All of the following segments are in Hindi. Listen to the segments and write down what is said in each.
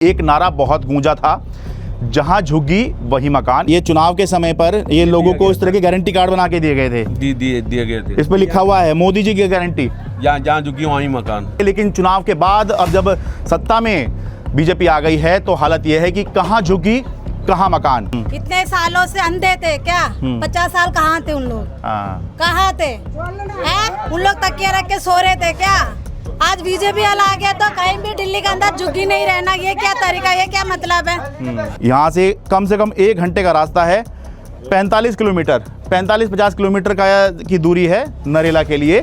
एक नारा बहुत गूंजा था, जहां झुग्गी वही मकान। ये चुनाव के समय पर ये लोगों को इस तरह के गारंटी कार्ड बना के दिए गए थे, दिए गए थे। इस पे लिखा हुआ है मोदी जी की गारंटी, जहाँ झुग्गी वहीं मकान। लेकिन चुनाव के बाद अब जब सत्ता में बीजेपी आ गई है तो हालत यह है कि कहां झुग्गी कहां मकान। इतने सालों से अंधे थे क्या? 50 साल कहाँ थे उन लोग? कहाँ थे? उन लोग तकिया रख के सो रहे थे क्या? आज बीजेपी वाला आ गया तो कहीं भी दिल्ली के अंदर झुग्गी नहीं रहना, ये क्या तरीका, ये क्या मतलब है? यहाँ से कम 1 घंटे का रास्ता है, 45 किलोमीटर 45-50 किलोमीटर की दूरी है नरेला के लिए।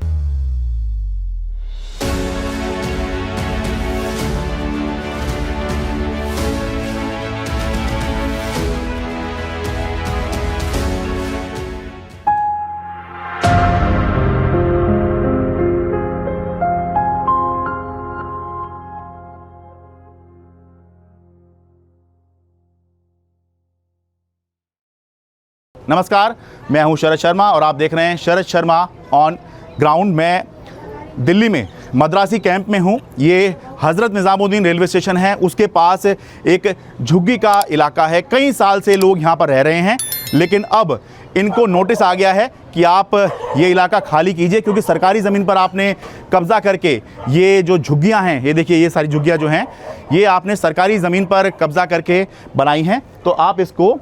नमस्कार, मैं हूं शरद शर्मा और आप देख रहे हैं शरद शर्मा ऑन ग्राउंड। मैं दिल्ली में मद्रासी कैंप में हूं। ये हज़रत निज़ामुद्दीन रेलवे स्टेशन है, उसके पास एक झुग्गी का इलाका है। कई साल से लोग यहां पर रह रहे हैं, लेकिन अब इनको नोटिस आ गया है कि आप ये इलाका खाली कीजिए, क्योंकि सरकारी ज़मीन पर आपने कब्ज़ा करके ये जो झुग्गियाँ हैं, ये देखिए ये सारी झुग्गियाँ जो हैं ये आपने सरकारी ज़मीन पर कब्ज़ा करके बनाई हैं, तो आप इसको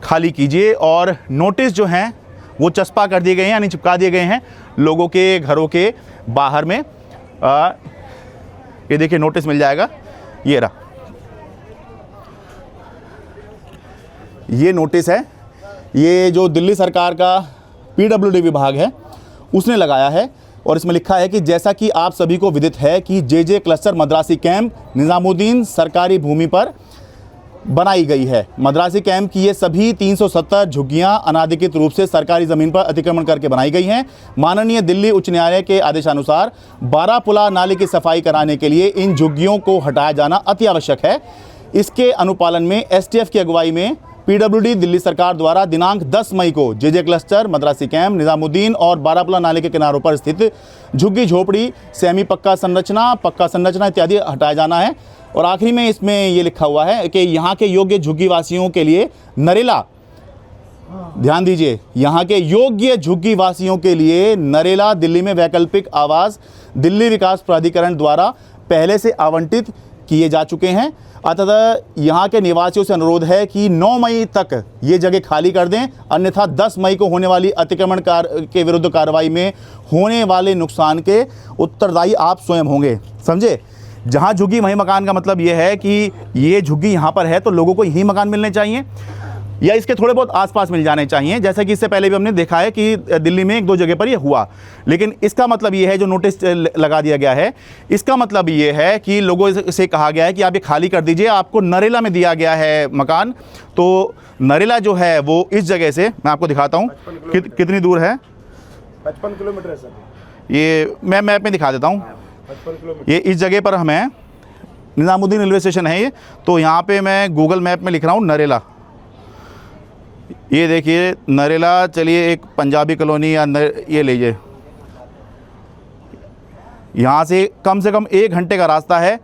खाली कीजिए। और नोटिस जो हैं वो चस्पा कर दिए गए हैं, यानी चिपका दिए गए हैं लोगों के घरों के बाहर में। ये देखिए नोटिस मिल जाएगा, ये रहा, ये नोटिस है। ये जो दिल्ली सरकार का PWD विभाग है उसने लगाया है, और इसमें लिखा है कि जैसा कि आप सभी को विदित है कि JJ cluster Madrasi camp Nizamuddin सरकारी भूमि पर बनाई गई है। मद्रासी कैंप की ये सभी 370 झुग्गियां अनाधिकृत रूप से सरकारी ज़मीन पर अतिक्रमण करके बनाई गई हैं। माननीय दिल्ली उच्च न्यायालय के आदेशानुसार बारापुला नाले की सफाई कराने के लिए इन झुग्गियों को हटाया जाना अति आवश्यक है। इसके अनुपालन में STF की अगुवाई में PWD दिल्ली सरकार द्वारा दिनांक 10 मई को JJ cluster Madrasi camp Nizamuddin और बारापुला नाले के किनारों पर स्थित झुग्गी झोपड़ी, सेमी पक्का संरचना इत्यादि हटाया जाना है। और आखिरी में इसमें ये लिखा हुआ है कि यहाँ के योग्य झुग्गी वासियों के लिए नरेला, ध्यान दीजिए, यहाँ के योग्य झुग्गी वासियों के लिए नरेला दिल्ली में वैकल्पिक आवास दिल्ली विकास प्राधिकरण द्वारा पहले से आवंटित किए जा चुके हैं। अतः यहाँ के निवासियों से अनुरोध है कि 9 मई तक ये जगह खाली कर दें, अन्यथा 10 मई को होने वाली अतिक्रमण के विरुद्ध कार्रवाई में होने वाले नुकसान के उत्तरदायी आप स्वयं होंगे। समझे? जहाँ झुग्गी वहीं मकान का मतलब ये है कि ये झुग्गी यहाँ पर है तो लोगों को यही मकान मिलने चाहिए, या इसके थोड़े बहुत आसपास मिल जाने चाहिए, जैसा कि इससे पहले भी हमने देखा है कि दिल्ली में 1-2 जगह पर ये हुआ। लेकिन इसका मतलब ये है, जो नोटिस लगा दिया गया है, इसका मतलब ये है कि लोगों से कहा गया है कि आप ये खाली कर दीजिए। आपको नरेला में दिया गया है मकान, तो नरेला जो है वो इस जगह से, मैं आपको दिखाता हूँ कितनी दूर है। 55 किलोमीटर है सर। ये मैं मैप में दिखा देता हूँ। ये इस जगह पर हमें निज़ामुद्दीन रेलवे स्टेशन है ये, तो यहाँ पे मैं गूगल मैप में लिख रहा हूँ नरेला। ये देखिए नरेला, चलिए एक पंजाबी कॉलोनी या ये लीजिए, यहाँ से कम 1 घंटे का रास्ता है,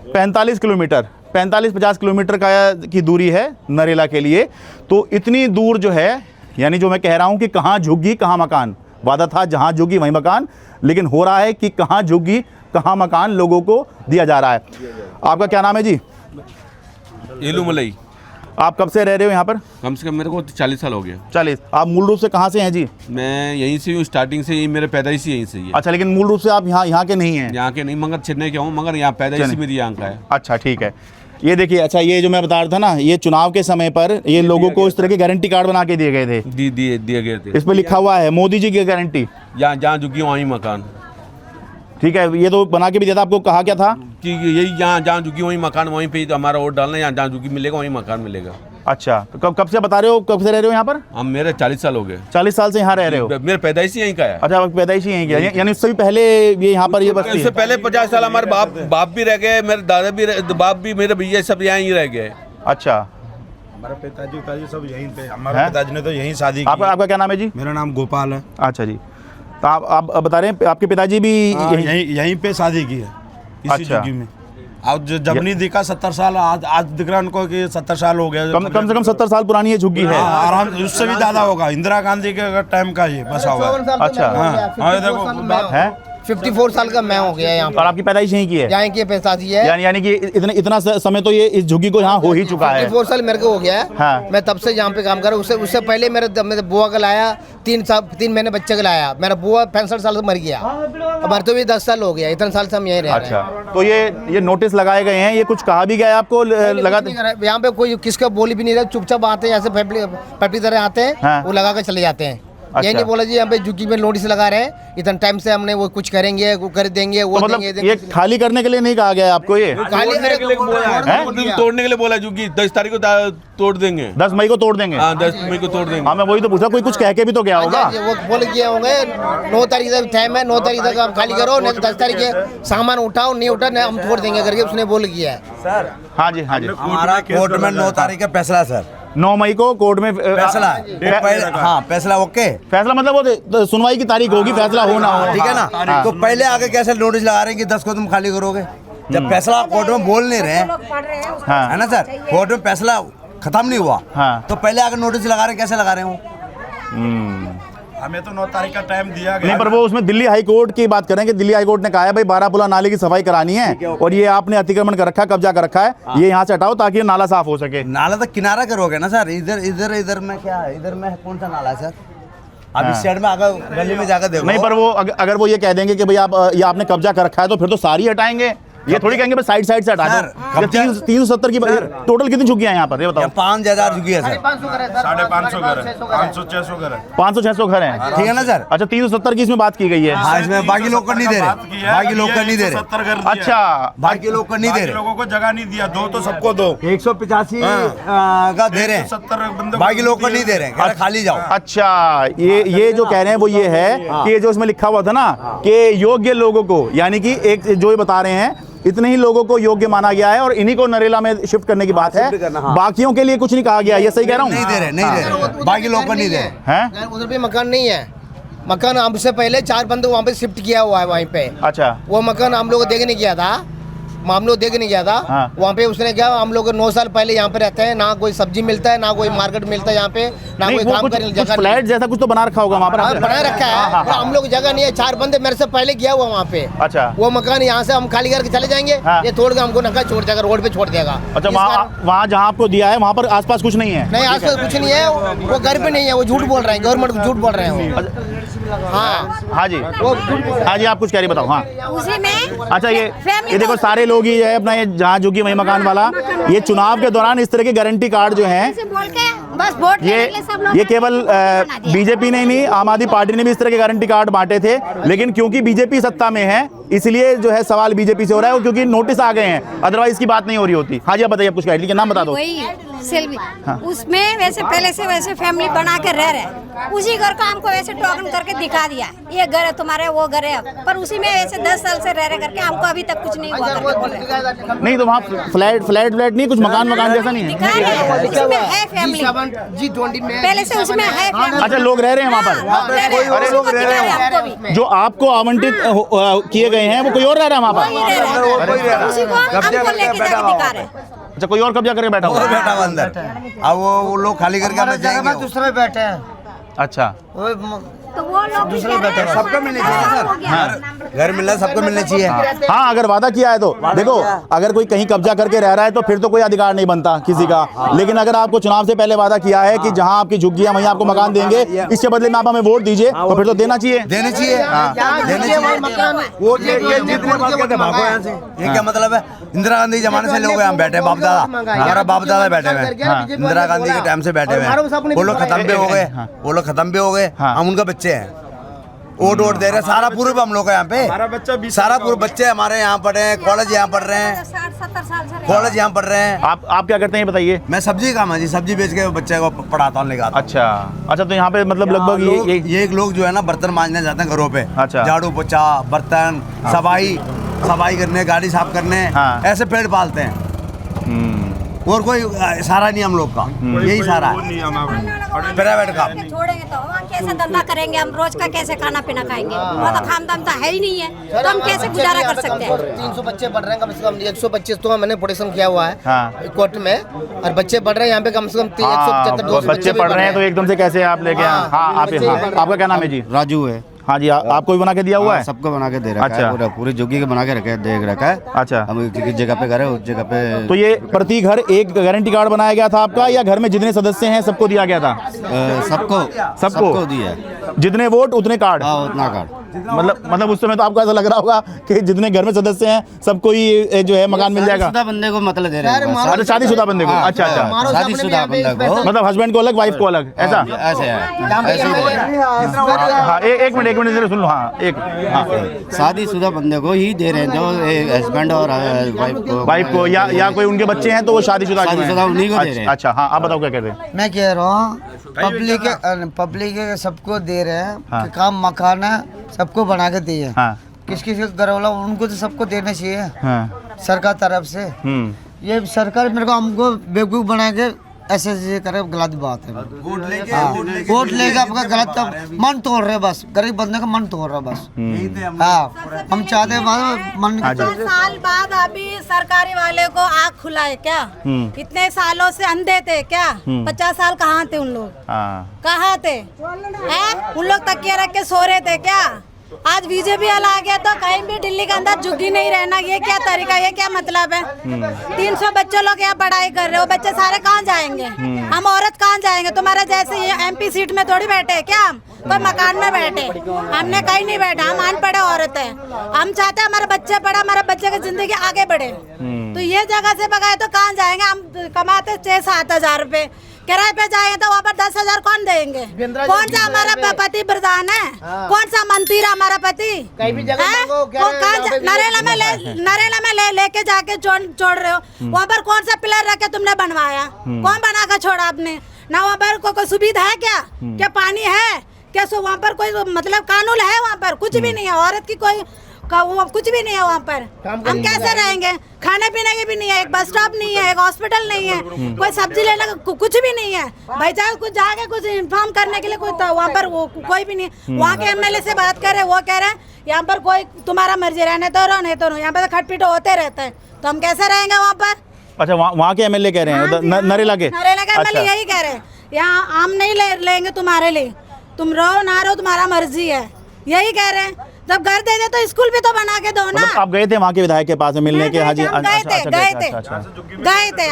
45 किलोमीटर 45-50 किलोमीटर की दूरी है नरेला के लिए। तो इतनी दूर जो है, यानी जो मैं कह रहा हूँ कि कहाँ झुग्गी कहाँ मकान, वादा था जहाँ झुग्गी वहीं मकान, लेकिन हो रहा है कि कहाँ झुग्गी कहाँ मकान लोगों को दिया जा रहा है। आपका क्या नाम है जी? एलू मलई। आप कब से रह रहे हो यहाँ पर? कम से कम मेरे को 40 साल हो गया। 40। आप मूल रूप से कहाँ से हैं जी? मैं यहीं से हूँ, स्टार्टिंग से यही, मेरे पैदाइश यहीं से ही है। अच्छा, लेकिन मूल रूप से आप यहाँ के नहीं हैं? यहाँ के नहीं, मगर चेन्नई के हूँ, मगर यहाँ पैदाइश मेरी यहाँ का है। अच्छा, ठीक है। ये देखिए, अच्छा ये जो मैं बता रहा था ना, ये चुनाव के समय पर ये लोगों को इस तरह के गारंटी कार्ड बना के दिए गए थे, दिए गए थे। इस पर लिखा हुआ है मोदी जी की गारंटी, जहाँ झुग्गी वहीं मकान। ठीक है, ये तो बना के भी दिया था। आपको कहा क्या था कि यही जहाँ झुग्गी वहीं मकान, वहीं पे हमारा वोट डालना है, जहाँ झुग्गी मिलेगा वहीं मकान मिलेगा। अच्छा, तो कब से बता रहे हो, कब से रह रहे हो यहाँ पर? हम मेरे 40 साल हो गए। 40 साल से यहाँ रह रहे हो? मेरे पैदाइश यहीं का है। अच्छा, आप पैदाइश यहीं किया, यानी उससे भी पहले ये यहाँ पर ये बस्ती? इससे पहले 50 साल हमारे बाप भी रह गए, मेरे दादा भी, बाप भी, मेरे भैया सब यहाँ ही रह गए। अच्छा, हमारे पिताजी सब यहीं पे, हमारे पिताजी ने तो यहीं शादी की। आपका क्या नाम है जी? मेरा नाम गोपाल है। अच्छा जी, तो आप बता रहे हैं आपके पिताजी भी यहीं पे शादी की है, इसी अच्छा। झुग्गी में। और जब नहीं दिखा 70 साल, आज दिख रहा है उनको कि 70 साल हो गया। कम से कम 70 साल पुरानी ये झुग्गी है। आराम उससे भी ज्यादा होगा, इंदिरा गांधी के टाइम का ये बसा हुआ है। अच्छा हाँ ये देखो है। 54 साल का मैं हो गया यहाँ और आपकी पैदाइश यहीं की है? यहाँ की पैदाइशी है। यानी कि इतना समय तो ये इस झुग्गी को यहाँ हो ही चुका है। 54 साल मेरे को हो गया है। हाँ। मैं तब से यहाँ पे काम कर रहा हूँ। उससे पहले मेरे बुआ का लाया 3 महीने बच्चे का लाया। मेरा बुआ 65 साल से मर गया, हमारे तो भी 10 साल हो गया। इतने साल से हम यहीं रह रहे हैं। अच्छा, तो ये नोटिस लगाए गए हैं, ये कुछ कहा भी गया है आपको? लगाते यहाँ पे कोई किसका बोल भी नहीं रहा, चुपचाप आते हैं, ऐसे पटरी तरह आते हैं। हाँ। वो लगा कर चले जाते हैं। अच्छा। ये नहीं बोला जी यहाँ पे झुग्गी में नोटिस लगा रहे हैं, इतना टाइम से हमने वो कुछ करेंगे, वो कर देंगे, वो तो मतलब देंगे। ये खाली करने के लिए नहीं कहा गया है आपको? ये तोड़ने के लिए बोला है, तोड़ने के लिए बोला झुग्गी 10 तारीख को तोड़ देंगे। 10 मई को तोड़ देंगे? हाँ 10 मई को तोड़ देंगे। हाँ, मैं वही तो पूछा, कोई कुछ कह के भी तो गया होगा। वो बोल किए होंगे 9 तारीख तक टाइम है, 9 तारीख तक आप खाली करो, नहीं तो 10 तारीख के सामान उठाओ, नहीं उठा नहीं हम छोड़ देंगे करके उसने बोल किया है। सर हाँ जी, हाँ जी। हमारा कोर्ट में 9 तारीख का फैसला सर, 9 मई को कोर्ट में फैसला पहले, हाँ फैसला ओके, फैसला मतलब वो सुनवाई की तारीख होगी, फैसला होना हो, ठीक है ना। तो पहले आके कैसे नोटिस लगा रहे हैं कि 10 को तुम खाली करोगे, जब फैसला कोर्ट में बोल नहीं रहे, हाँ। है ना सर। कोर्ट में फैसला खत्म नहीं हुआ, हाँ। तो पहले आके नोटिस लगा रहे हैं, कैसे लगा रहे हो? हमें तो 9 तारीख का टाइम दिया गया। नहीं, पर वो उसमें दिल्ली हाई कोर्ट की बात करें कि दिल्ली हाई कोर्ट ने कहा है भाई बारापुला नाले की सफाई करानी है और ये आपने अतिक्रमण कर रखा है, कब्जा कर रखा है, ये यहाँ से हटाओ ताकि ये नाला साफ हो सके। नाला तो किनारा करोगे ना सर, इधर में क्या है, इधर में कौन सा नाला है सर? आप इस साइड में आकर गली में जाकर देखो। नहीं, पर वो अगर वो ये कह देंगे कि भाई आप ये आपने कब्जा कर रखा है तो फिर तो सारी हटाएंगे, ये थोड़ी कहेंगे साइड से हटा सर, दो। 370 की टोटल कितनी झुग्गियां हैं यहाँ पर, ये बताओ? 5000 झुकी है सर, 550 घर है, 500-600 घर है। 500-600 घर हैं, ठीक है ना सर। अच्छा, 370 की इसमें बात की गई है। हाँ, इसमें बाकी लोग कर नहीं दे रहे, बाकी लोग कर नहीं दे रहे। 70 घर दिया। अच्छा, बाकी लोग कर नहीं दे रहे, लोगों को जगह नहीं दिया, दो तो सबको दो। 185 का दे रहे हैं, 70 बंदे बाकी लोग को नहीं दे रहे हैं, खाली जाओ। अच्छा, ये जो कह रहे हैं वो ये है कि ये जो इसमें लिखा हुआ था ना कि योग्य लोगों को, यानी कि एक जो ये बता रहे हैं इतने ही लोगों को योग्य माना गया है और इन्हीं को नरेला में शिफ्ट करने की बात है, बाकियों के लिए कुछ नहीं कहा गया। ये सही कह रहा हूँ? नहीं दे रहे, नहीं दे रहे, बाकी लोग को नहीं दे रहे हैं। उधर भी मकान नहीं है, मकान हमसे पहले 4 बंदे वहाँ पे शिफ्ट किया हुआ है वहीं पे। अच्छा, वो मकान हम लोग देखने गया था, मामलों देखने गया था। हाँ। वहाँ पे उसने क्या, हम लोग 9 साल पहले यहाँ पे रहते हैं, ना कोई सब्जी मिलता है, ना कोई मार्केट मिलता है यहाँ पे, ना नहीं, कोई वो काम करने कुछ जगह। फ्लैट जैसा कुछ तो बना रखा होगा वहाँ पर। हाँ, बना रखा है, पर हम लोग जगह नहीं है। 4 बंदे मेरे से पहले गया हुआ वहाँ पे। अच्छा, वो मकान यहाँ से हम खाली करके चले जाएंगे, हाँ। ये तोड़ के हमको नका छोड़ देगा, रोड पे छोड़ देगा। अच्छा, इस वहाँ जहाँ आपको दिया है वहाँ पर आसपास कुछ नहीं है? नहीं, आसपास कुछ नहीं है, वो घर पे नहीं है, वो झूठ बोल रहे हैं, गवर्नमेंट को झूठ बोल रहे हैं वो। हाँ हाँ जी, हाँ जी, आप कुछ कह रही बताओ। हाँ, उसी में अच्छा, ये देखो सारे लोग ही है अपना, ये जहाँ झुग्गी वही मकान वाला, ये चुनाव के दौरान इस तरह के गारंटी कार्ड जो हैं, ऐसे बोल के बस वोट लेने के लिए सब लोग ये केवल बीजेपी ने नहीं, आम आदमी पार्टी ने भी इस तरह के गारंटी कार्ड बांटे थे, लेकिन क्योंकि बीजेपी सत्ता में है इसलिए जो है सवाल बीजेपी से हो रहा है, क्योंकि नोटिस आ गए हैं, अदरवाइज इसकी बात नहीं हो रही होती। हाँ जी, आप बताइए, कुछ कह नाम बता दो। वही सेल्वी, उसमें वैसे पहले से वैसे फैमिली बना के रह रहे, उसी घर का हमको वैसे टोकन करके दिखा दिया, ये घर है तुम्हारे, वो घर है, पर उसी में वैसे 10 साल से रह करके हमको अभी तक कुछ नहीं हुआ करके बोल रहे। नहीं, तो वहाँ फ्लैट नहीं, कुछ मकान जैसा नहीं दिखा रहे, उसमें है फैमिली, G20 में पहले से उसमें है फैमिली। अच्छा, लोग रह रहे हैं वहाँ पर? जो आपको आवंटित किए गए हैं वो कोई और रह रहा है वहाँ पर? उसी को हमको लेके जाके दिखा रहे। अच्छा, कोई और कब्जा करके बैठा हुआ वो है? बैठा हुआ अंदर, अब वो लोग खाली करके अपने जाएंगे। दूसरे बैठे हैं, अच्छा, तो वो लोग भी कह रहे हैं, सबको मिलना चाहिए सर, घर मिलना सबको मिलना चाहिए। हाँ, अगर वादा किया है तो देखो, अगर कोई कहीं कब्जा करके रह रहा है तो फिर तो कोई अधिकार नहीं बनता किसी का, लेकिन अगर आपको चुनाव से पहले वादा किया है कि जहाँ आपकी झुग्गियां वहीं आपको मकान देंगे, इसके बदले में आप हमें वोट दीजिए, तो फिर तो देना चाहिए, देने चाहिए, देने चाहिए। वो ये जितने बात कहते हैं भागो यहाँ से, ये क्या मतलब है? इंदिरा गांधी जमाने से लोग यहाँ बैठे, बाप दादा, हमारा बाप दादा बैठे हुए हैं, इंदिरा गांधी के टाइम से बैठे हुए हैं, वो लोग खत्म भी हो गए, वो लोग खत्म भी हो गए, हम उनका बच्चे हैं, वोट दे रहे हैं। सारा पूर्व हम लोग का यहाँ पे, हमारा बच्चा 20 सारा पूर्व बच्चे हमारे यहाँ पढ़ रहे हैं, कॉलेज यहाँ पढ़ रहे हैं, 60-70 साल से कॉलेज यहाँ पढ़ रहे हैं। आप क्या करते हैं बताइए? मैं सब्जी काम है जी, सब्जी बेच के बच्चे को पढ़ाता हूँ, लेकर। अच्छा, तो यहाँ पे मतलब लगभग ये एक लोग जो है ना बर्तन मांजने जाते हैं घरों पे, अच्छा। झाड़ू पोछा, बर्तन, सफाई करने, गाड़ी साफ करने, हाँ। ऐसे पेड़ पालते हैं। और कोई सारा नहीं हम लोग का, यही सारा है प्राइवेट का। छोड़ेंगे तो हम कैसे धंधा करेंगे, हम रोज का कैसे खाना पीना खाएंगे, वो तो खाम दम तो है ही नहीं है, तो हम कैसे गुजारा कर सकते हैं। 300 बच्चे पढ़ रहे हैं, कम से कम 125 तो मैंने प्रोडक्शन किया हुआ है कोर्ट में, और बच्चे पढ़ रहे हैं यहाँ पे कम से कम 175 बच्चे पढ़ रहे हैं, तो एकदम से कैसे आप लेके आए? हाँ आप, आपका क्या नाम है जी? राजू है। हाँ जी, आपको भी बना के दिया हुआ है? सबको बना के दे रखा अच्छा। है, पूरी जोगी के बना के रखे देख रखा है। अच्छा, हम किस जगह पे करे उस जगह पे। तो ये प्रति घर एक गारंटी कार्ड बनाया गया था आपका, या घर में जितने सदस्य हैं सबको दिया गया था? सबको दिया है, जितने वोट उतने कार्ड? हाँ उतना कार्ड। मतलब उस समय तो आपको ऐसा लग रहा होगा कि जितने घर में सदस्य हैं सबको ही जो है मकान मिल जाएगा। शादीशुदा बंदे को मतलब दे रहे हैं। अच्छा, शादीशुदा बंदे को। अच्छा अच्छा, शादीशुदा बंदे को मतलब हस्बैंड को अलग, वाइफ को अलग, ऐसा? ऐसे है। हाँ, एक मिनट जरा सुन लो। हाँ, शादीशुदा बंदे को ही दे रहे हैं, जो हस्बैंड और वाइफ को, या कोई उनके बच्चे हैं तो वो शादीशुदा उन्हीं को दे रहे हैं। अच्छा, हाँ आप बताओ क्या कहते हैं? मैं कह रहा हूँ पब्लिक सबको दे रहे हैं कि काम मकान है, सबको बना के दिए। किस किस घर वाला उनको तो सबको देना चाहिए सरकार तरफ से। ये सरकार मेरे को हमको बेवकूफ बना के ऐसे करे, गलत बात है। वोट लेके आपका गलत मन तोड़ रहे, बस गरीब बंदे का मन तोड़ रहा बस। हाँ, हम चाहते हैं मन। 50 साल बाद अभी सरकारी वाले को आँख खुला है क्या? इतने सालों से अंधे थे क्या? 50 साल कहाँ थे उन लोग? कहाँ थे? उन लोग तकिया रख के सो रहे थे क्या? आज बीजेपी वाला आ गया तो कहीं भी दिल्ली के अंदर झुग्गी नहीं रहना, ये क्या तरीका, ये क्या मतलब है? 300 बच्चे लोग यहाँ पढ़ाई कर रहे हो, बच्चे सारे कहाँ जाएंगे? हम औरत कहाँ जाएंगे? तुम्हारे जैसे ये MP सीट में थोड़ी बैठे हैं क्या? हम कोई मकान में बैठे, हमने कहीं नहीं बैठा, हम अनपढ़े औरत है। हम चाहते हैं हमारे बच्चे पढ़े, हमारे बच्चे की जिंदगी आगे बढ़े। तो ये जगह से भगाए तो कहाँ जाएंगे? हम कमाते 6-7 हजार रुपए, किराए पे जाएंगे तो वहाँ पर 10 हजार कौन देंगे? कौन सा हमारा पति प्रधान है? कौन सा मंत्री हमारा पति? नरेला में लेके जाके छोड़ रहे हो, वहाँ पर कौन सा पिलर रख के तुमने बनवाया? कौन बना कर छोड़ा आपने? ना वहाँ पर कोई सुविधा है क्या? क्या पानी है क्या? वहाँ पर कोई मतलब कानून है? वहाँ पर कुछ भी नहीं है, औरत की कोई कुछ भी नहीं है वहाँ पर। हम कैसे रहेंगे? खाने पीने की भी नहीं है, एक बस स्टॉप नहीं है, एक हॉस्पिटल नहीं है, कोई सब्जी लेने का कुछ भी नहीं है। भाई चाहे कुछ जाके कुछ इन्फॉर्म करने के लिए कोई वहाँ पर कोई भी नहीं है। वहाँ के MLA से बात कर रहे, वो कह रहे हैं यहाँ पर कोई तुम्हारा मर्जी रहने तो रहो, नहीं तो रहो। यहाँ पर तो खटपीट होते रहता है, तो हम कैसे रहेंगे वहाँ पर? अच्छा, वहाँ के MLA कह रहे हैं, नरेला के MLA यही कह रहे हैं, यहाँ आम नहीं लेंगे तुम्हारे लिए, तुम रहो ना रहो तुम्हारा मर्जी है, यही कह रहे हैं। जब घर दे दे तो स्कूल भी तो बना के दो ना। मतलब आप गए थे वहाँ के विधायक के पास में मिलने के? हाँ जी, गए थे।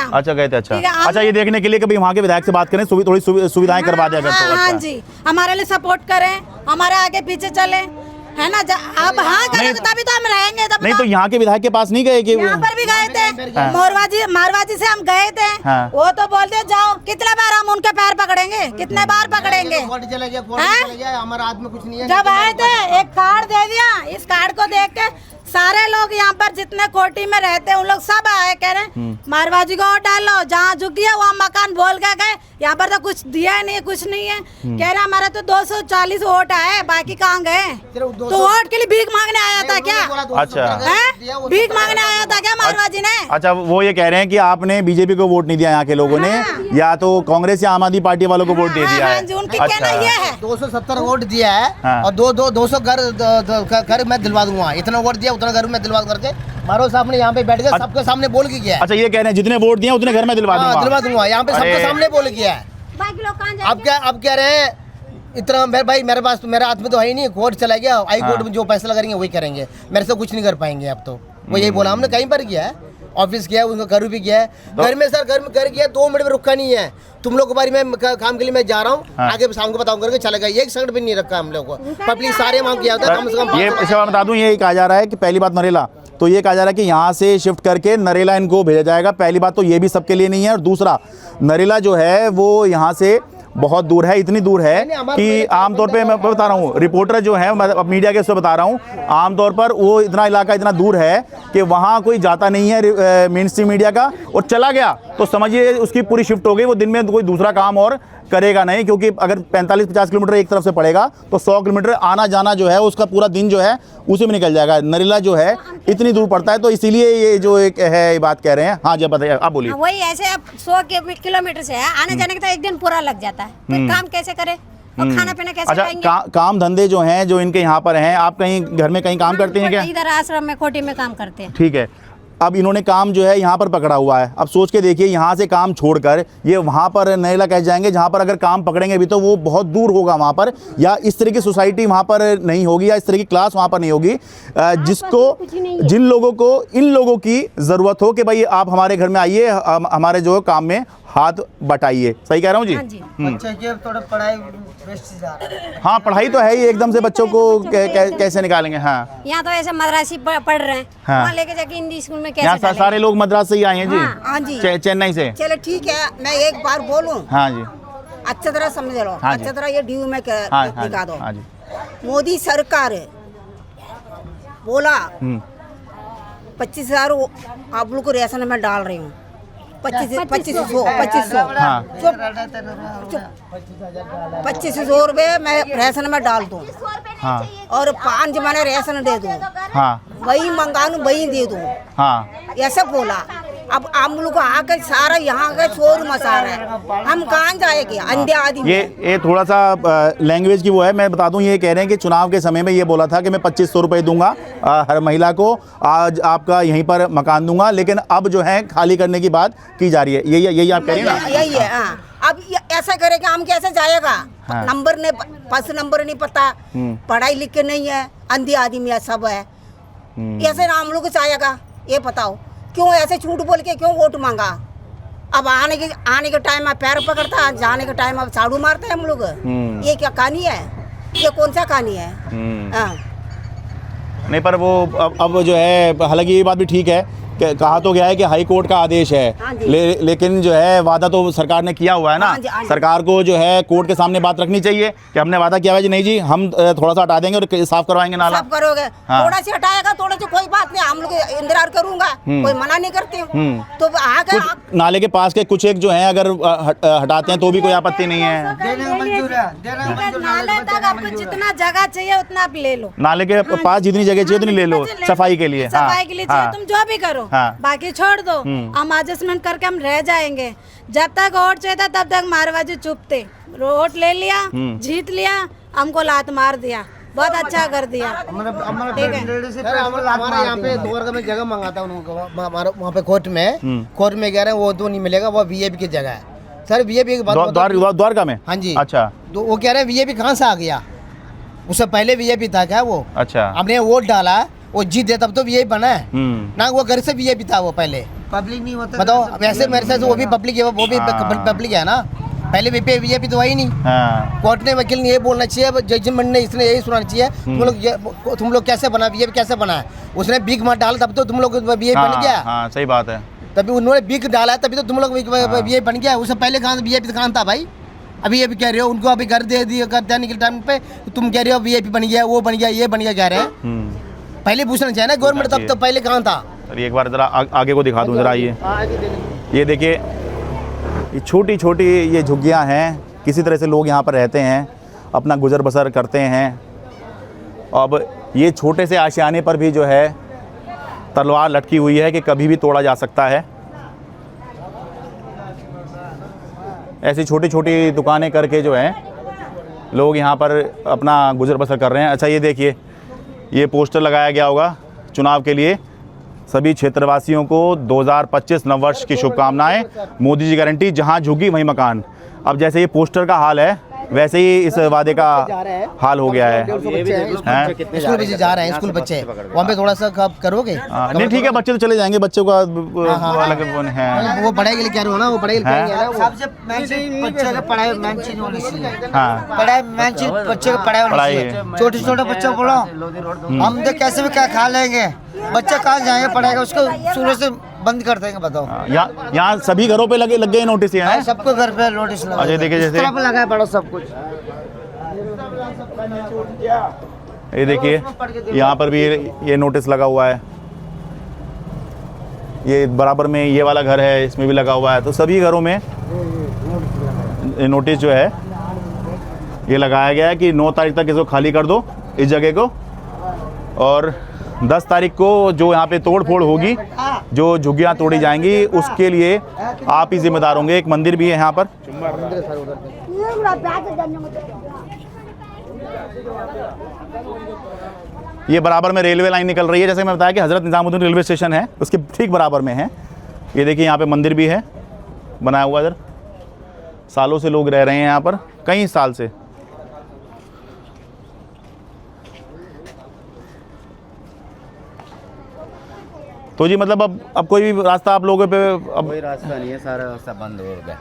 अच्छा, गए थे। अच्छा, ये देखने के लिए कि भाई वहाँ के विधायक से बात करें, थोड़ी सुविधाएं करवा दिया करते। हाँ जी, हमारे लिए सपोर्ट करें, हमारे आगे पीछे चले, है ना? अब हाँ करेंगे तभी तो हम रहेंगे। तब नहीं तो यहाँ के विधायक के पास नहीं गए? कि यहाँ पर भी गए थे, मारवाजी से हम गए थे। वो तो बोलते जाओ, कितने बार हम उनके पैर पकड़ेंगे? कितने बार पकड़ेंगे? हमारा आदमी कुछ नहीं है। जब आए थे एक कार्ड दे दिया, इस कार्ड को देख के सारे लोग यहाँ पर जितने कोठी में रहते हैं उन लोग सब आए, कह रहे मारवाजी को वोट डालो, जहाँ झुकी है वहाँ मकान बोल के गए। यहाँ पर तो कुछ दिया ही नहीं, कुछ नहीं है। कह रहे हमारा तो 240 वोट आए, बाकी कहाँ गए? तो वोट के लिए भीख मांगने आया था क्या? अच्छा, भीख मांगने आया था क्या मारवाजी ने? अच्छा, वो ये कह रहे हैं कि आपने बीजेपी को वोट नहीं दिया यहाँ के लोगों ने, या तो कांग्रेस या आम आदमी पार्टी वालों को वोट दे दिया है। उनकी कहना ये है 270 वोट दिया है, और 200 घर मैं दिलवा दूंगा। इतना वोट दिया, उतना घर में दिलवा करके मारो साहब ने यहाँ पे बैठ के सबके सामने बोल के गया। अच्छा, ये कह रहे हैं जितने वोट दिए उतने घर में दिलवा दूंगा, यहाँ पे सबके सामने बोल गया है। अब कह रहे हैं इतना भाई मेरे पास तो मेरे हाथ में तो है ही नहीं, कोर्ट चला गया, हाई कोर्ट में जो फैसला करेंगे वही करेंगे, मेरे से कुछ नहीं कर पाएंगे। अब तो वो यही बोला, हमने कहीं पर किया है, ऑफिस गया, उनका घर भी गया है, घर में सर घर गया, 2 मिनट में रुका नहीं है। तुम लोग के बारे में काम के लिए मैं जा रहा हूँ, आगे शाम को बताऊँ करके चला गया, 1 सेकंड भी नहीं रखा हम लोग को। पब्लिक सारे मांग किया होता है, कम से कम। ये इसे मैं बता दूं, ये कहा जा रहा है कि पहली बात नरेला, तो ये कहा जा रहा है कि यहाँ से शिफ्ट करके नरेला इनको भेजा जाएगा। पहली बात तो ये भी सबके लिए नहीं है, और दूसरा नरेला जो है वो यहाँ से बहुत दूर है, इतनी दूर है कि आमतौर पे मैं बता रहा हूँ, रिपोर्टर जो है मैं मीडिया के उससे बता रहा हूँ, आमतौर पर वो इतना इलाका इतना दूर है कि वहाँ कोई जाता नहीं है मेन स्ट्रीम मीडिया का, और चला गया तो समझिए उसकी पूरी शिफ्ट हो गई, वो दिन में कोई दूसरा काम और करेगा नहीं, क्योंकि अगर 45-50 किलोमीटर एक तरफ से पड़ेगा तो 100 किलोमीटर आना जाना जो है उसका पूरा दिन जो है उसी में निकल जाएगा। नरेला जो है इतनी दूर पड़ता है, तो इसीलिए ये जो एक है ये बात कह रहे हैं। हाँ, जब बताइए, आप बोलिए। वही ऐसे अब 100 किलोमीटर से है, आने जाने का तो एक दिन पूरा लग जाता है, तो काम कैसे करे और खाना पीना कैसे अच्छा, खाएंगे? काम धंधे जो हैं जो इनके यहाँ पर हैं, आप कहीं घर में कहीं काम करते हैं क्या? इधर आश्रम में कोठी में काम करते हैं। ठीक है, अब इन्होंने काम जो है यहाँ पर पकड़ा हुआ है। अब सोच के देखिए, यहाँ से काम छोड़कर ये वहाँ पर नरेला कह जाएंगे, जहाँ पर अगर काम पकड़ेंगे भी तो वो बहुत दूर होगा वहाँ पर, या इस तरह की सोसाइटी वहाँ पर नहीं होगी, या इस तरह की क्लास वहाँ पर नहीं होगी जिसको जिन लोगों को इन लोगों की ज़रूरत हो कि भाई आप हमारे घर में आइए, हमारे जो काम में हाथ बटाइए। सही कह रहा हूँ जी? बच्चे की थोड़ा पढ़ाई वेस्ट जा रहा है। हाँ, पढ़ाई तो है ही, एकदम से बच्चों को कैसे निकालेंगे। हाँ, यहाँ तो ऐसे मदरासी पढ़ रहे हैं, हाँ। वहाँ लेके जाके हिंदी स्कूल में कैसे यहाँ सारे लोग मद्रास से ही आए हैं जी। हाँ जी, चेन्नई से। चलो ठीक है, मैं एक बार बोलूं, हाँ जी, अच्छी तरह समझ लो, हाँ जी। अच्छी तरह ये ड्यू में हाँ दिखा दो। हाँ जी, मोदी सरकार बोला 25,000 आप लोग को राशन में डाल रही हूँ, 2500 हाँ। 2500 रुपये मैं राशन में डाल दूँ, हाँ, और 5 महीने राशन दे दूँ, हाँ, वही मंगा लूँ वही दे दूँ, हाँ। ऐसा बोला। अब हम लोग आकर सारा यहाँ का शोर मचा रहा है, हम कहाँ जाएंगे अंधे आदमी। ये थोड़ा सा लैंग्वेज की वो है, मैं बता दूं, ये कह रहे हैं कि चुनाव के समय में ये बोला था कि मैं 2500 रुपये दूंगा हर महिला को, आज आपका यहीं पर मकान दूंगा, लेकिन अब जो है खाली करने की बात की जा रही है। यही आप कह रही हैं ना? यही है। हाँ, अब ऐसा करेगा, हम कैसे जाएगा? हाँ। नंबर नहीं, फर्स्ट नंबर नहीं पता, पढ़ाई लिख के नहीं है, अंधी आदमी है, सब है, ऐसे हम लोग जाएगा? ये बताओ, क्यों ऐसे झूठ बोल के क्यों वोट मांगा? अब आने के टाइम में पैर पकड़ता, जाने के टाइम अब झाड़ू मारते हैं हम लोग। ये क्या कहानी है? ये कौन सा कहानी है? हाँ। नहीं, पर वो अब जो है, हालांकि ये बात भी ठीक है, कहा तो गया है कि हाई कोर्ट का आदेश है, लेकिन जो है वादा तो सरकार ने किया हुआ है ना। हाँ जी, हाँ जी। सरकार को जो है कोर्ट के सामने बात रखनी चाहिए कि हमने वादा किया है जी, नहीं जी हम थोड़ा सा हटा देंगे और साफ करवाएंगे नाला। सब करोगे, हाँ। थोड़ा से हटाएगा, थोड़ा से कोई बात नहीं, हम लोग इंतजार करूंगा, कोई मना नहीं करते तो आकर नाले के पास के कुछ एक जो है अगर हटाते हैं तो भी कोई आपत्ति नहीं है। देने को मंजूर है, देने को मंजूर है। नाले तक आपको जितना जगह चाहिए उतना आप ले लो, नाले के पास जितनी जगह चाहिए उतनी ले लो, सफाई के लिए। सफाई के लिए चाहिए तुम जो भी करो, हाँ। बाकी छोड़ दो, हम एडजस्टमेंट करके हम रह जाएंगे। जब तक वोट चाहिए था तब तक मारवाजी चुप थे, वोट ले लिया, जीत लिया, हमको लात मार दिया, बहुत अच्छा कर दिया। ठीक है, हमारे यहाँ पे द्वारका में जगह मंगाता उनको, हमारे वहाँ पे कोर्ट में कह रहे हैं वो तो नहीं मिलेगा, वो वीआईपी की जगह है। सर वीआईपी की बात द्वारका में? हाँ जी। अच्छा, तो वो कह रहे हैं वीआईपी कहाँ से आ गया? उससे पहले वीआईपी था क्या वो? अच्छा, हमने वोट डाला, वो जीत दे तब तो वीआईपी बना है ना, वो घर से वीआईपी था वो पहले। पब्लिक नहीं होता, बताओ, वैसे मेरे से वो भी पब्लिक है, वो भी पब्लिक है ना, पहले वीआईपी तो वही नहीं। हाँ। कोर्ट ने वकील ने ये बोलना चाहिए, जजमेंट ने इसने यही सुनाना चाहिए, तुम लोग कैसे बना, वीआईपी कैसे बना है? उसने बीक मत डाला तब तो तुम लोग वीआईपी बन गया। हाँ, सही बात है। तभी उन्होंने बीक डाला तभी तो तुम लोग वीआईपी बन गया। उससे पहले कहाँ वीआईपी कहाँ था भाई? अभी ये भी कह रहे हो उनको अभी घर दे दिए, घर देने के टाइम पे तुम कह रहे हो वीआईपी बन गया, वो बन गया, ये बन गया, कह रहे हैं। पहले पूछना चाहिए ना गवर्नमेंट, तब तो पहले कहाँ था? अरे एक बार जरा आगे को दिखा दूँ जरा, ये देखिए, ये छोटी छोटी ये झुग्गियाँ हैं, किसी तरह से लोग यहाँ पर रहते हैं, अपना गुजर बसर करते हैं। अब ये छोटे से आशियाने पर भी जो है तलवार लटकी हुई है कि कभी भी तोड़ा जा सकता है। ऐसी छोटी छोटी दुकानें करके जो है लोग यहाँ पर अपना गुजर बसर कर रहे हैं। अच्छा, ये देखिए, ये पोस्टर लगाया गया होगा चुनाव के लिए, सभी क्षेत्रवासियों को 2025 नववर्ष की शुभकामनाएं, मोदी जी गारंटी, जहां झुग्गी वहीं मकान। अब जैसे ये पोस्टर का हाल है वैसे ही इस वादे का हाल हो गया है। स्कूल बच्चे जा रहे हैं, स्कूल बच्चे वहाँ पे थोड़ा सा करोगे? नहीं ठीक है, बच्चे तो चले जाएंगे, बच्चों का अलग है, वो पढ़ाई के लिए कह रहे हो ना, वो पढ़ाई सबसे मेन चीज बच्चे का पढ़ाई मेन चीज होनी चाहिए। पढ़ाई मेन चीज, बच्चे का पढ़ाई होनी चाहिए। छोटे छोटे बच्चों को बोलो हम तो कैसे भी क्या खा लेंगे, बच्चा कहाँ जाएगा पढ़ाएगा, उसको शुरू से बंद कर देंगे। बताओ, यहाँ सभी घरों पे लग गए नोटिस यहाँ? सबको घर पे नोटिस लगा। अच्छा, देखिए जैसे लगाया पड़ा सब कुछ। ये देखिए यहाँ पर भी ये नोटिस लगा हुआ है। ये बराबर में ये वाला घर है, इसमें भी लगा हुआ है। तो सभी घरों में नोटिस जो है ये लगाया गया है कि 9 तारीख तक इसको खाली कर दो, इस जगह को, और 10 तारीख को जो यहाँ पे तोड़ फोड़ होगी, जो झुग्गियाँ तोड़ी जाएंगी, उसके लिए आप ही जिम्मेदार होंगे। एक मंदिर भी है यहाँ पर। ये बराबर में रेलवे लाइन निकल रही है, जैसे मैं बताया कि हज़रत निज़ामुद्दीन रेलवे स्टेशन है, उसके ठीक बराबर में है। ये देखिए यहाँ पे मंदिर भी है बनाया हुआ। इधर सालों से लोग रह रहे हैं यहाँ पर, कई साल से। तो जी मतलब अब कोई भी रास्ता आप लोगों पे अब कोई रास्ता नहीं है, सारा रास्ता बंद हो गया।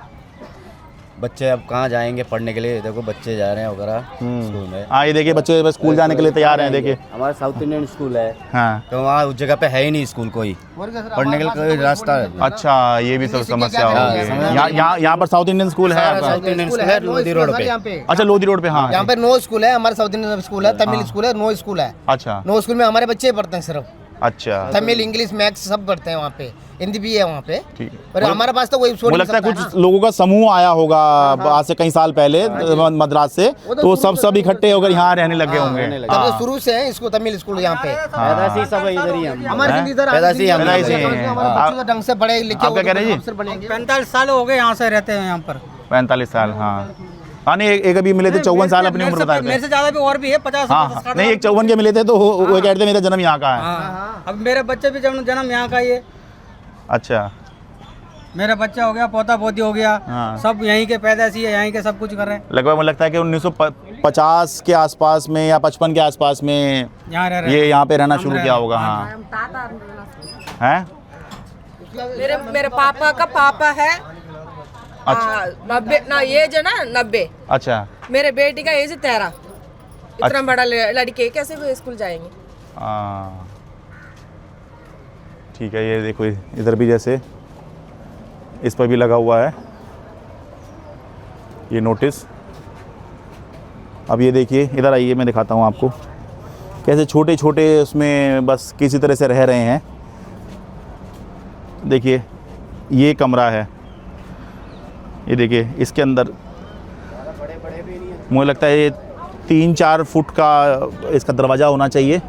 बच्चे अब कहाँ जाएंगे पढ़ने के लिए? देखो बच्चे जा रहे हैं वगैरह स्कूल में। हाँ, ये देखिए बच्चे बस स्कूल जाने के लिए तैयार हैं। देखिए हमारा साउथ इंडियन स्कूल है, हाँ, तो वहाँ उस जगह पे है ही नहीं स्कूल, कोई पढ़ने के लिए कोई रास्ता है। अच्छा, ये भी सब समस्या होगी। यहाँ पर साउथ इंडियन स्कूल है? साउथ इंडियन स्कूल है लोधी रोड पे। अच्छा, लोधी रोड पे। हाँ, यहाँ पे 9 स्कूल है, हमारा साउथ इंडियन स्कूल है, तमिल स्कूल है, 9 स्कूल है। अच्छा, 9 स्कूल में हमारे बच्चे पढ़ते हैं सिर्फ। अच्छा, तमिल, इंग्लिश, मैथ्स सब पढ़ते हैं वहाँ पे, हिंदी भी है वहाँ पे। ठीक है। पर हमारे पास तो कोई मुझे लगता है कुछ लोगों का समूह आया होगा आज से कई साल पहले मद्रास से, तो सब इकट्ठे होकर यहाँ रहने लगे होंगे। तब से शुरू से है इसको तमिल स्कूल यहाँ पे। पैदाशी सब इधर ही हम, हमारे इधर पैदाशी हम बच्चे ढंग से पढ़े लिखे। आप क्या कह रहे हैं जी? 45 साल हो गए यहाँ से रहते हैं यहाँ पर। 45 साल। हाँ, नहीं एक अभी मिले थे 54 साल अपनी उम्र बता रहे थे। मेरे से ज्यादा भी और भी है, 50। हाँ, नहीं एक 54 के मिले थे, तो वो कहते थे मेरा जन्म यहाँ का है। अब मेरे बच्चे भी जन्म यहाँ का ही है। अच्छा, मेरा बच्चा हो गया, पोता पोती हो गया, हाँ। सब यहीं के पैदाशी है, यहीं के सब कुछ कर रहे हैं। लगभग मुझे लगता है कि 1950 के आसपास में या 55 के आसपास में यहाँ रह रहे ये यहाँ पे रहना शुरू किया होगा। हाँ, हैं? मेरे पापा का पापा है। अच्छा, 90 ना, एज है ना 90। अच्छा, मेरे बेटी का एज 13। इतना बड़ा लड़के कैसे स्कूल जाएंगे? ठीक है। ये देखो इधर भी जैसे इस पर भी लगा हुआ है ये नोटिस। अब ये देखिए, इधर आइए, मैं दिखाता हूँ आपको कैसे छोटे छोटे उसमें बस किसी तरह से रह रहे हैं। देखिए ये कमरा है, ये देखिए इसके अंदर मुझे लगता है ये 3-4 फुट का इसका दरवाज़ा होना चाहिए।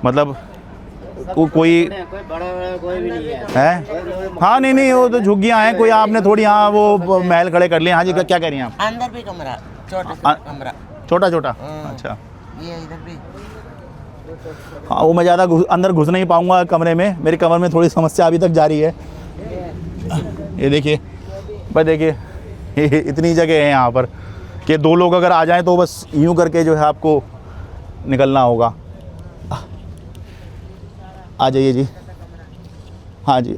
मतलब कोई बड़ा कोई भी नहीं है। हाँ, नहीं वो तो झुग्गियाँ हैं, कोई आपने थोड़ी यहाँ वो महल खड़े कर लिए। हाँ जी, क्या कह रही हैं आप? अंदर भी कमरा, छोटा कमरा, छोटा। अच्छा, ये इधर भी। हाँ, वो मैं ज़्यादा अंदर घुस नहीं पाऊँगा कमरे में, मेरी कमर में थोड़ी समस्या अभी तक जारी है। ये देखिए भाई, देखिए इतनी जगह है यहाँ पर कि 2 लोग अगर आ जाएं तो बस यूँ करके जो है आपको निकलना होगा। आ जाइए जी। हाँ जी।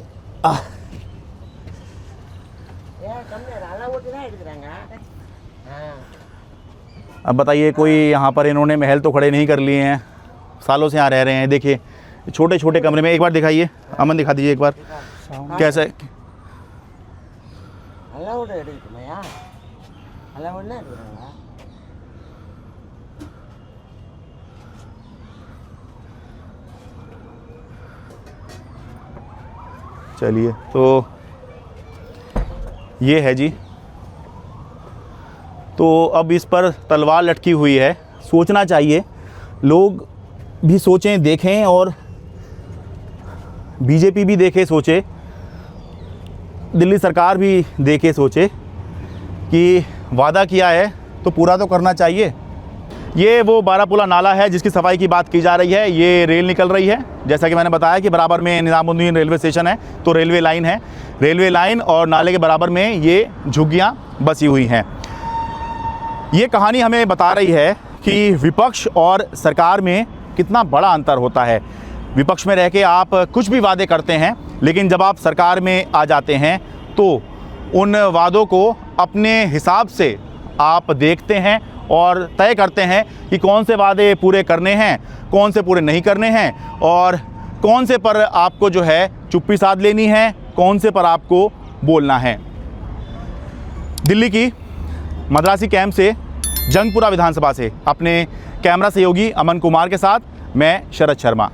अब बताइए, कोई यहाँ पर इन्होंने महल तो खड़े नहीं कर लिए हैं, सालों से यहाँ रह रहे हैं। देखिए छोटे छोटे कमरे में। एक बार दिखाइए, अमन दिखा दीजिए एक बार कैसा है। चलिए, तो ये है जी। तो अब इस पर तलवार लटकी हुई है। सोचना चाहिए, लोग भी सोचें, देखें, और बीजेपी भी देखे सोचे, दिल्ली सरकार भी देखे सोचे कि वादा किया है तो पूरा तो करना चाहिए। ये वो बारापुला नाला है जिसकी सफाई की बात की जा रही है। ये रेल निकल रही है, जैसा कि मैंने बताया कि बराबर में निज़ामुद्दीन रेलवे स्टेशन है, तो रेलवे लाइन है। रेलवे लाइन और नाले के बराबर में ये झुग्गियाँ बसी हुई हैं। ये कहानी हमें बता रही है कि विपक्ष और सरकार में कितना बड़ा अंतर होता है। विपक्ष में रह के आप कुछ भी वादे करते हैं, लेकिन जब आप सरकार में आ जाते हैं तो उन वादों को अपने हिसाब से आप देखते हैं और तय करते हैं कि कौन से वादे पूरे करने हैं, कौन से पूरे नहीं करने हैं और कौन से पर आपको जो है चुप्पी साध लेनी है, कौन से पर आपको बोलना है। दिल्ली की मद्रासी कैंप से, जंगपुरा विधानसभा से अपने कैमरा सहयोगी अमन कुमार के साथ मैं शरद शर्मा।